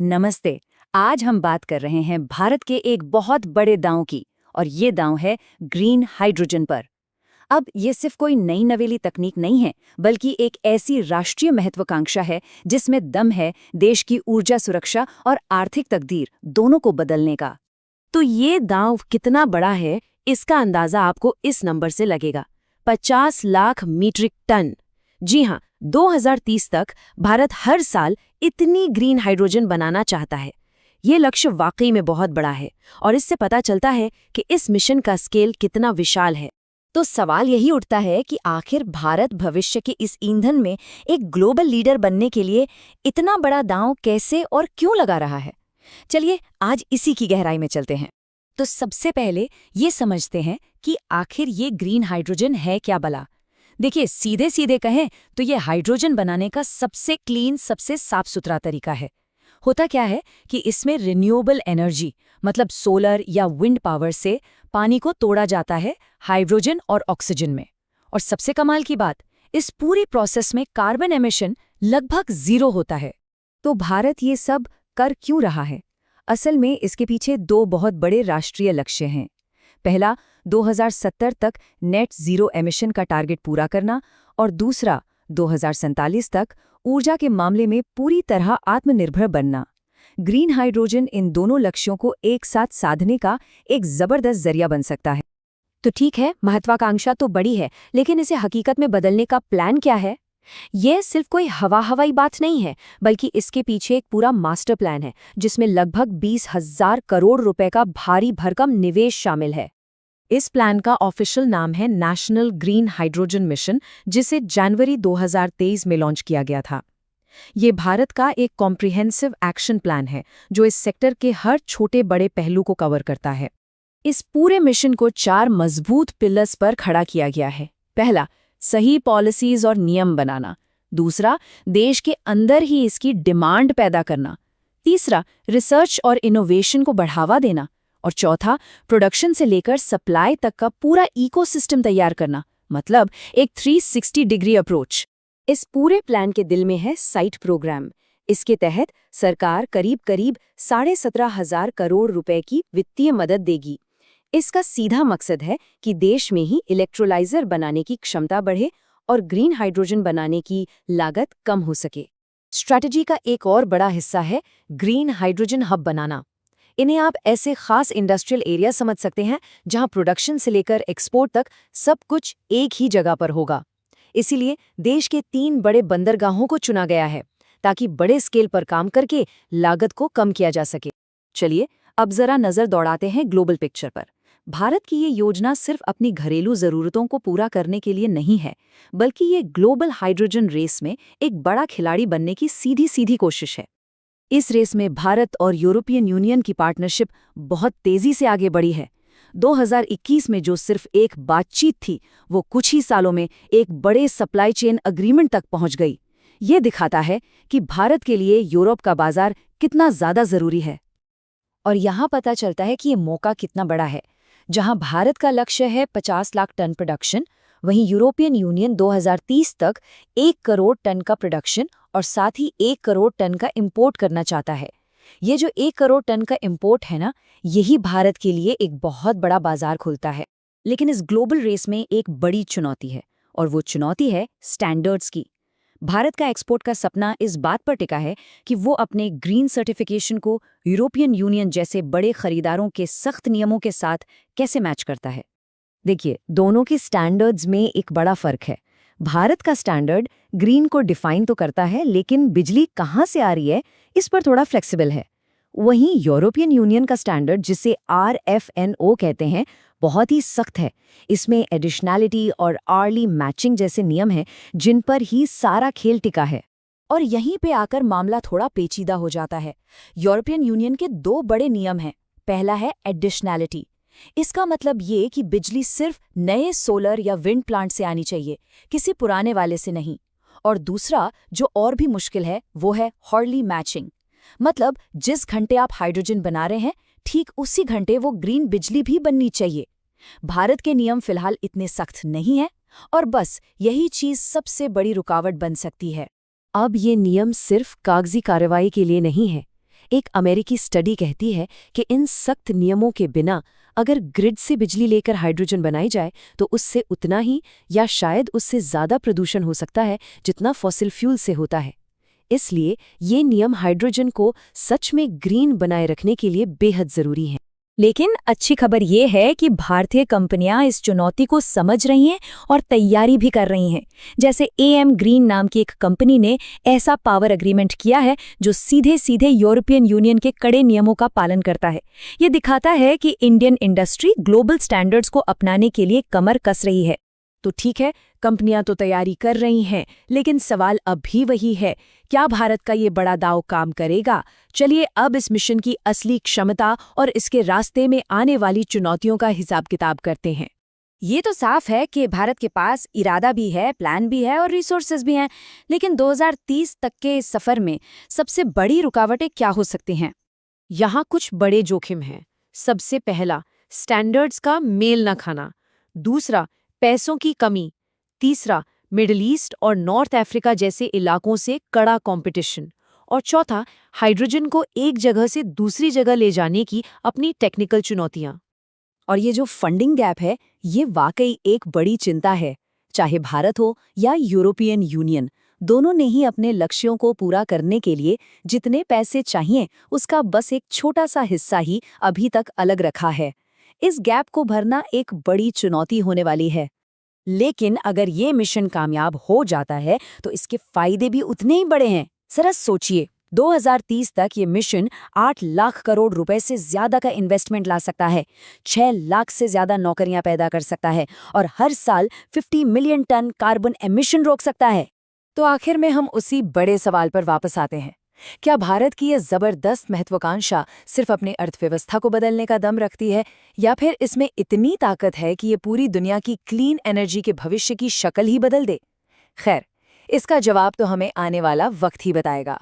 नमस्ते। आज हम बात कर रहे हैं भारत के एक बहुत बड़े दांव की, और ये दांव है ग्रीन हाइड्रोजन पर। अब ये सिर्फ कोई नई नवेली तकनीक नहीं है, बल्कि एक ऐसी राष्ट्रीय महत्वाकांक्षा है जिसमें दम है देश की ऊर्जा सुरक्षा और आर्थिक तकदीर दोनों को बदलने का। तो ये दांव कितना बड़ा है, इसका अंदाजा आपको इस नंबर से लगेगा। 50 लाख मीट्रिक टन। जी हाँ, 2030 तक भारत हर साल इतनी ग्रीन हाइड्रोजन बनाना चाहता है। ये लक्ष्य वाकई में बहुत बड़ा है और इससे पता चलता है कि इस मिशन का स्केल कितना विशाल है। तो सवाल यही उठता है कि आखिर भारत भविष्य के इस ईंधन में एक ग्लोबल लीडर बनने के लिए इतना बड़ा दांव कैसे और क्यों लगा रहा है। चलिए आज इसी की गहराई में चलते हैं। तो सबसे पहले ये समझते हैं कि आखिर ये ग्रीन हाइड्रोजन है क्या भला। देखिए, सीधे सीधे कहें तो ये हाइड्रोजन बनाने का सबसे क्लीन, सबसे साफ सुथरा तरीका है। होता क्या है कि इसमें रिन्यूएबल एनर्जी मतलब सोलर या विंड पावर से पानी को तोड़ा जाता है हाइड्रोजन और ऑक्सीजन में। और सबसे कमाल की बात, इस पूरी प्रोसेस में कार्बन एमिशन लगभग 0 होता है। तो भारत ये सब कर क्यों रहा है? असल में इसके पीछे दो बहुत बड़े राष्ट्रीय लक्ष्य हैं। पहला, 2070 तक नेट जीरो एमिशन का टारगेट पूरा करना, और दूसरा, 2047 तक ऊर्जा के मामले में पूरी तरह आत्मनिर्भर बनना। ग्रीन हाइड्रोजन इन दोनों लक्ष्यों को एक साथ साधने का एक जबरदस्त जरिया बन सकता है। तो ठीक है, महत्वाकांक्षा तो बड़ी है, लेकिन इसे हकीकत में बदलने का प्लान क्या है? यह सिर्फ कोई हवाई बात नहीं है, बल्कि इसके पीछे एक पूरा मास्टर प्लान है जिसमें लगभग 20,000 करोड़ रुपए का भारी भरकम निवेश शामिल है। इस प्लान का ऑफिशियल नाम है नेशनल ग्रीन हाइड्रोजन मिशन, जिसे जनवरी 2023 में लॉन्च किया गया था। ये भारत का एक कॉम्प्रिहेंसिव एक्शन प्लान है जो इस सेक्टर के हर छोटे बड़े पहलू को कवर करता है। इस पूरे मिशन को 4 मजबूत पिलर्स पर खड़ा किया गया है। पहला, सही पॉलिसीज और नियम बनाना। दूसरा, देश के अंदर ही इसकी डिमांड पैदा करना। तीसरा, रिसर्च और इनोवेशन को बढ़ावा देना। और चौथा, प्रोडक्शन से लेकर सप्लाई तक का पूरा इकोसिस्टम तैयार करना, मतलब एक 360 डिग्री अप्रोच। इस पूरे प्लान के दिल में है साइट प्रोग्राम। इसके तहत सरकार करीब 17,500 करोड़ रुपए की वित्तीय मदद देगी। इसका सीधा मकसद है कि देश में ही इलेक्ट्रोलाइजर बनाने की क्षमता बढ़े और ग्रीन हाइड्रोजन बनाने की लागत कम हो सके। स्ट्रैटेजी का एक और बड़ा हिस्सा है ग्रीन हाइड्रोजन हब बनाना। इन्हें आप ऐसे खास इंडस्ट्रियल एरिया समझ सकते हैं जहां प्रोडक्शन से लेकर एक्सपोर्ट तक सब कुछ एक ही जगह पर होगा। इसीलिए देश के 3 बड़े बंदरगाहों को चुना गया है ताकि बड़े स्केल पर काम करके लागत को कम किया जा सके। चलिए अब जरा नजर दौड़ाते हैं ग्लोबल पिक्चर पर। भारत की ये योजना सिर्फ अपनी घरेलू जरूरतों को पूरा करने के लिए नहीं है, बल्कि ये ग्लोबल हाइड्रोजन रेस में एक बड़ा खिलाड़ी बनने की सीधी सीधी कोशिश है। इस रेस में भारत और यूरोपियन यूनियन की पार्टनरशिप बहुत तेजी से आगे बढ़ी है। 2021 में जो सिर्फ एक बातचीत थी, वो कुछ ही सालों में एक बड़े सप्लाई चेन अग्रीमेंट तक पहुंच गई। ये दिखाता है कि भारत के लिए यूरोप का बाजार कितना ज्यादा जरूरी है। और यहाँ पता चलता है कि ये मौका कितना बड़ा है। जहाँ भारत का लक्ष्य है 50 लाख टन प्रोडक्शन, वहीं यूरोपियन यूनियन 2030 तक 1 करोड़ टन का प्रोडक्शन और साथ ही 1 करोड़ टन का इंपोर्ट करना चाहता है। ये जो 1 करोड़ टन का इंपोर्ट है ना, यही भारत के लिए एक बहुत बड़ा बाजार खुलता है। लेकिन इस ग्लोबल रेस में एक बड़ी चुनौती है, और वो चुनौती है स्टैंडर्ड्स की। भारत का एक्सपोर्ट का सपना इस बात पर टिका है कि वो अपने ग्रीन सर्टिफिकेशन को यूरोपियन यूनियन जैसे बड़े खरीदारों के सख्त नियमों के साथ कैसे मैच करता है। देखिए, दोनों के स्टैंडर्ड्स में एक बड़ा फर्क है। भारत का स्टैंडर्ड ग्रीन को डिफाइन तो करता है, लेकिन बिजली कहाँ से आ रही है इस पर थोड़ा फ्लेक्सिबल है। वहीं यूरोपियन यूनियन का स्टैंडर्ड, जिसे RFNO कहते हैं, बहुत ही सख्त है। इसमें एडिशनैलिटी और अर्ली मैचिंग जैसे नियम हैं जिन पर ही सारा खेल टिका है। और यहीं पे आकर मामला थोड़ा पेचीदा हो जाता है। यूरोपियन यूनियन के 2 बड़े नियम हैं। पहला है एडिशनैलिटी। इसका मतलब ये कि बिजली सिर्फ नए सोलर या विंड प्लांट से आनी चाहिए, किसी पुराने वाले से नहीं। और दूसरा, जो और भी मुश्किल है, वो है अर्ली मैचिंग। मतलब जिस घंटे आप हाइड्रोजन बना रहे हैं, ठीक उसी घंटे वो ग्रीन बिजली भी बननी चाहिए। भारत के नियम फिलहाल इतने सख्त नहीं हैं, और बस यही चीज सबसे बड़ी रुकावट बन सकती है। अब ये नियम सिर्फ कागजी कार्रवाई के लिए नहीं है, एक अमेरिकी स्टडी कहती है कि इन सख्त नियमों के बिना अगर ग्रिड से बिजली लेकर हाइड्रोजन बनाई जाए तो उससे उतना ही या शायद उससे ज़्यादा प्रदूषण हो सकता है जितना फॉसिल फ्यूल से होता है। इसलिए ये नियम हाइड्रोजन को सच में ग्रीन बनाए रखने के लिए बेहद ज़रूरी हैं। लेकिन अच्छी खबर ये है कि भारतीय कंपनियां इस चुनौती को समझ रही हैं और तैयारी भी कर रही हैं। जैसे AM ग्रीन नाम की एक कंपनी ने ऐसा पावर एग्रीमेंट किया है जो सीधे सीधे यूरोपियन यूनियन के कड़े नियमों का पालन करता है। ये दिखाता है कि इंडियन इंडस्ट्री ग्लोबल स्टैंडर्ड्स को अपनाने के लिए कमर कस रही है। तो ठीक है, कंपनियां तो तैयारी कर रही हैं, लेकिन सवाल अब भी वही है, क्या भारत का ये बड़ा दांव काम करेगा? चलिए अब इस मिशन की असली क्षमता और इसके रास्ते में आने वाली चुनौतियों का हिसाब किताब करते हैं। ये तो साफ है कि भारत के पास इरादा भी है, प्लान भी है और रिसोर्सेज भी हैं। लेकिन 2030 तक के इस सफर में सबसे बड़ी रुकावटें क्या हो सकती हैं? यहाँ कुछ बड़े जोखिम हैं। सबसे पहला, स्टैंडर्ड्स का मेल न खाना। दूसरा, पैसों की कमी। तीसरा, मिडिल ईस्ट और नॉर्थ अफ्रीका जैसे इलाकों से कड़ा कंपटीशन। और चौथा, हाइड्रोजन को एक जगह से दूसरी जगह ले जाने की अपनी टेक्निकल चुनौतियां। और ये जो फंडिंग गैप है, ये वाकई एक बड़ी चिंता है। चाहे भारत हो या यूरोपियन यूनियन, दोनों ने ही अपने लक्ष्यों को पूरा करने के लिए जितने पैसे चाहिए उसका बस एक छोटा सा हिस्सा ही अभी तक अलग रखा है। इस गैप को भरना एक बड़ी चुनौती होने वाली है। लेकिन अगर ये मिशन कामयाब हो जाता है तो इसके फायदे भी उतने ही बड़े हैं। जरा सोचिए, 2030 तक ये मिशन 8 लाख करोड़ रुपए से ज्यादा का इन्वेस्टमेंट ला सकता है, 6 लाख से ज्यादा नौकरियां पैदा कर सकता है और हर साल 50 मिलियन टन कार्बन एमिशन रोक सकता है। तो आखिर में हम उसी बड़े सवाल पर वापस आते हैं, क्या भारत की यह जबरदस्त महत्वाकांक्षा सिर्फ अपनी अर्थव्यवस्था को बदलने का दम रखती है, या फिर इसमें इतनी ताकत है कि ये पूरी दुनिया की क्लीन एनर्जी के भविष्य की शक्ल ही बदल दे? खैर, इसका जवाब तो हमें आने वाला वक्त ही बताएगा।